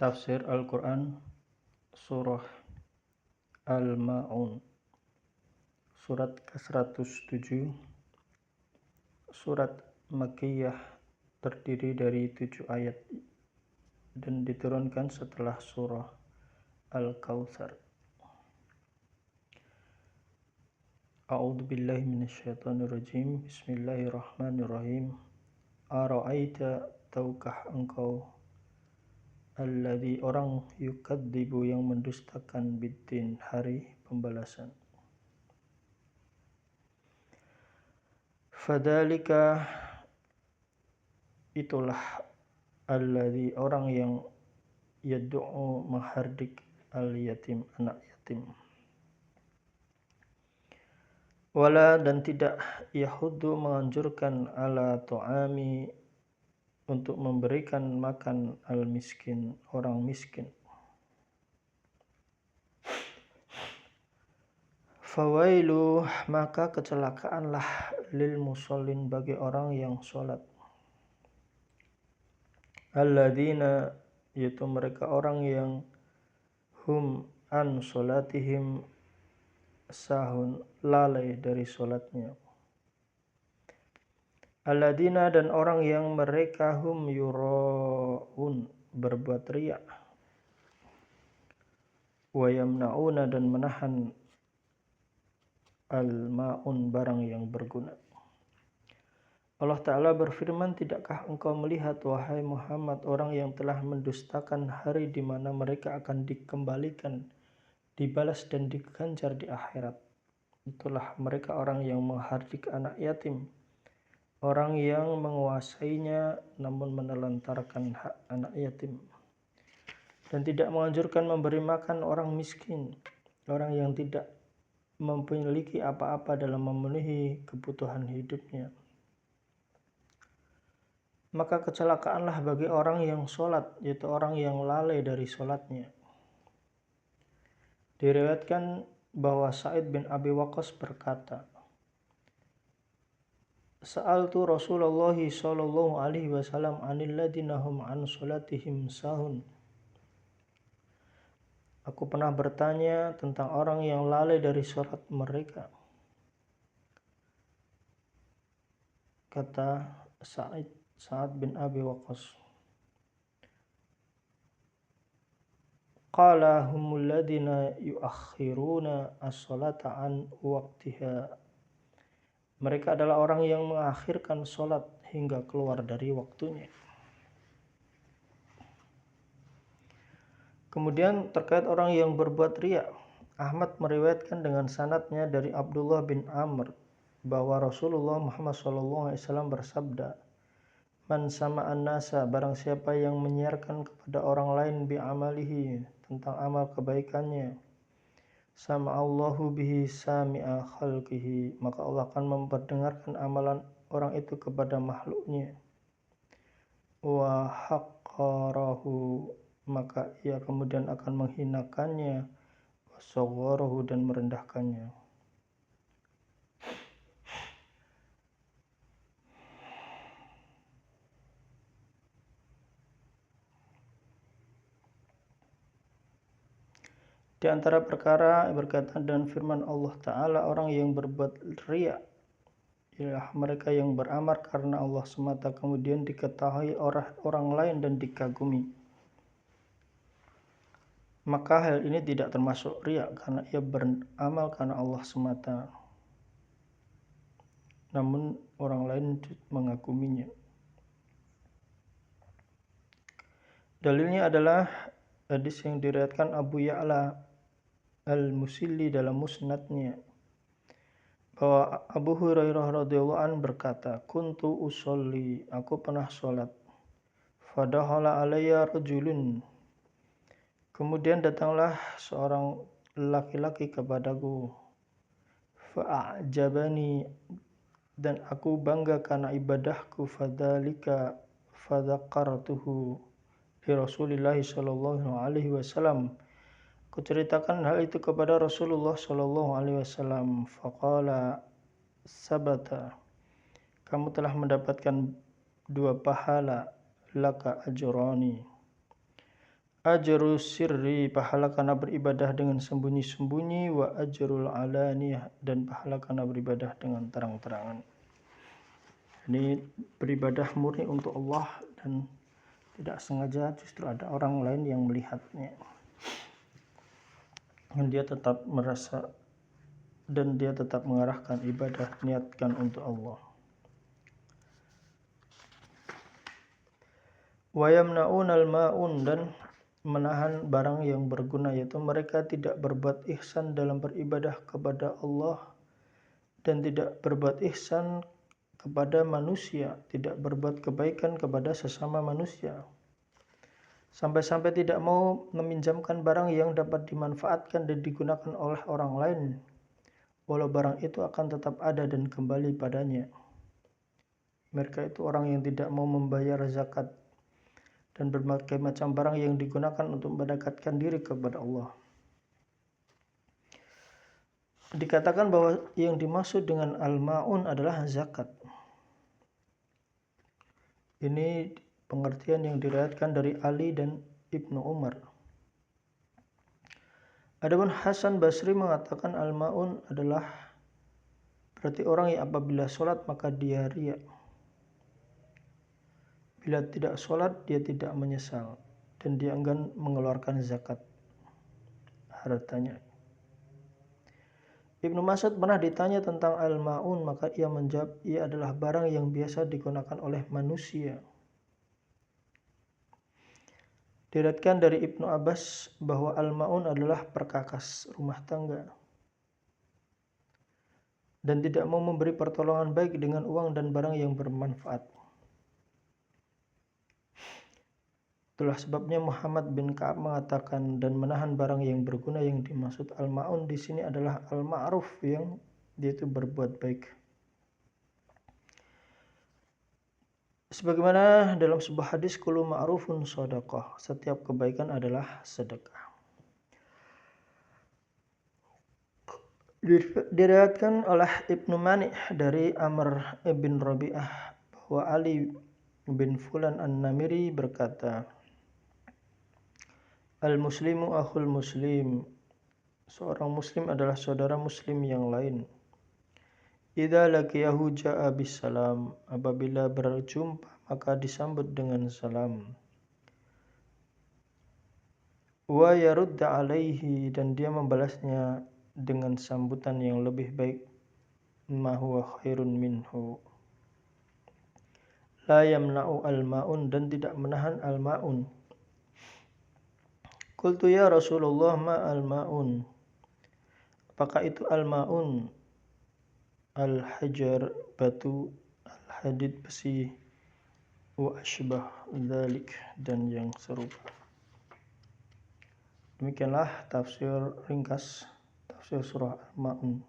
Tafsir Al-Quran Surah Al-Ma'un, Surat ke-107, Surat Makkiyah, terdiri dari 7 ayat dan diturunkan setelah Surah Al-Kautsar. A'udzu billahi minasyaitonir rajim. Bismillahirrahmanirrahim. Ara'aita, tahukah engkau, alladzi orang, yukadzibu yang mendustakan biddin, hari pembalasan. Fadzalika, itulah, alladzi orang yang yad'u menghardik al-yatim, anak yatim. Wala, dan tidak yahuddu menganjurkan, ala tu'ami, untuk memberikan makan al-miskin, orang miskin. Fawailu, maka kecelakaanlah, lil musallin, bagi orang yang sholat. Alladzina, yaitu mereka orang yang hum an sholatihim sahun, lalai dari sholatnya. Alladzina, dan orang yang mereka hum yura'un, berbuat riya. Wa yamna'una, dan menahan al-ma'un, barang yang berguna. Allah Ta'ala berfirman, tidakkah engkau melihat, wahai Muhammad, orang yang telah mendustakan hari di mana mereka akan dikembalikan, dibalas dan diganjar di akhirat. Itulah mereka orang yang menghardik anak yatim, orang yang menguasainya namun menelantarkan hak anak yatim, dan tidak menganjurkan memberi makan orang miskin, orang yang tidak memiliki apa-apa dalam memenuhi kebutuhan hidupnya. Maka kecelakaanlah bagi orang yang sholat, yaitu orang yang lalai dari sholatnya. Diriwayatkan bahwa Sa'id bin Abi Waqqas berkata, Sa'altu Rasulullah sallallahu alaihi wasallam anil ladina hum an sholatihim sahun. Aku pernah bertanya tentang orang yang lalai dari sholat mereka. Kata Sa'ad bin Abi Waqqas, qala humul ladina yuakhiruna as-salata an waqtiha. Mereka adalah orang yang mengakhirkan sholat hingga keluar dari waktunya. Kemudian terkait orang yang berbuat riya, Ahmad meriwayatkan dengan sanadnya dari Abdullah bin Amr bahwa Rasulullah Muhammad SAW bersabda, man sama'an nasa, barang siapa yang menyiarkan kepada orang lain bi amalihi, tentang amal kebaikannya, sama'allahu bihi sami'a khalqihi, maka Allah akan memperdengarkan amalan orang itu kepada makhluknya. Wa haqqarahu, maka ia kemudian akan menghinakannya. Wa sagharahu, dan merendahkannya. Di antara perkara berkaitan dengan firman Allah Ta'ala, orang yang berbuat riya ialah mereka yang beramal karena Allah semata, kemudian diketahui orang lain dan dikagumi. Maka hal ini tidak termasuk riya karena ia beramal karena Allah semata, namun orang lain mengaguminya. Dalilnya adalah hadis yang diriwayatkan Abu Ya'la Al-Musilli dalam musnadnya, bahwa Abu Hurairah radhiyallahu anhu berkata, kuntu usolli, aku pernah sholat, fadahala alayya rajulun, kemudian datanglah seorang laki-laki kepadaku, fa'ajabani, dan aku bangga karena ibadahku, fadzalika fadzakartuhu li Rasulillah sallallahu alaihi wasallam, aku ceritakan hal itu kepada Rasulullah sallallahu alaihi wasallam. Faqala sabata, kamu telah mendapatkan 2 pahala, laka ajrani, Ajru sirri, pahala karena beribadah dengan sembunyi-sembunyi, wa ajrul alaniyah, dan pahala karena beribadah dengan terang-terangan. Ini beribadah murni untuk Allah dan tidak sengaja justru ada orang lain yang melihatnya. Dan dia tetap merasa dan dia tetap mengarahkan ibadah niatkan untuk Allah. Wa yamna'unal ma'un, dan menahan barang yang berguna, yaitu mereka tidak berbuat ihsan dalam beribadah kepada Allah dan tidak berbuat ihsan kepada manusia, tidak berbuat kebaikan kepada sesama manusia. Sampai-sampai tidak mau meminjamkan barang yang dapat dimanfaatkan dan digunakan oleh orang lain, walau barang itu akan tetap ada dan kembali padanya. Mereka itu orang yang tidak mau membayar zakat dan berbagai macam barang yang digunakan untuk mendekatkan diri kepada Allah. Dikatakan bahwa yang dimaksud dengan al-ma'un adalah zakat. Ini pengertian yang diriwayatkan dari Ali dan Ibnu Umar. Adapun Hasan Basri mengatakan al-ma'un adalah berarti orang yang apabila sholat maka dia riya. Bila tidak sholat dia tidak menyesal dan dia enggan mengeluarkan zakat hartanya. Ibnu Mas'ud pernah ditanya tentang al-ma'un, maka ia menjawab, ia adalah barang yang biasa digunakan oleh manusia. Diriwayatkan dari Ibnu Abbas bahwa al-ma'un adalah perkakas rumah tangga dan tidak mau memberi pertolongan baik dengan uang dan barang yang bermanfaat. Itulah sebabnya Muhammad bin Ka'ab mengatakan, dan menahan barang yang berguna, yang dimaksud al-ma'un di sini adalah al-ma'ruf, yang dia itu berbuat baik. Sebagaimana dalam sebuah hadis, kullu ma'rufun shadaqah, setiap kebaikan adalah sedekah. Diriwayatkan oleh Ibnu Mani' dari Amr bin Rabi'ah bahwa Ali bin Fulan an-Namiri berkata, al-muslimu akhul muslim, seorang muslim adalah saudara muslim yang lain. Idza laqiyahu ja'a bisalam, apabila berjumpa maka disambut dengan salam. Wa yarudda alaihi, dan dia membalasnya dengan sambutan yang lebih baik, ma huwa khairun minhu. La yamna'u al-ma'un, dan tidak menahan al-ma'un. Qultu ya Rasulullah, ma al-ma'un, apakah itu al-ma'un? Al-hajar, batu, al-hadid, besi, wa ashbah dzalik, dan yang serupa. Demikianlah tafsir ringkas tafsir surah al-ma'un.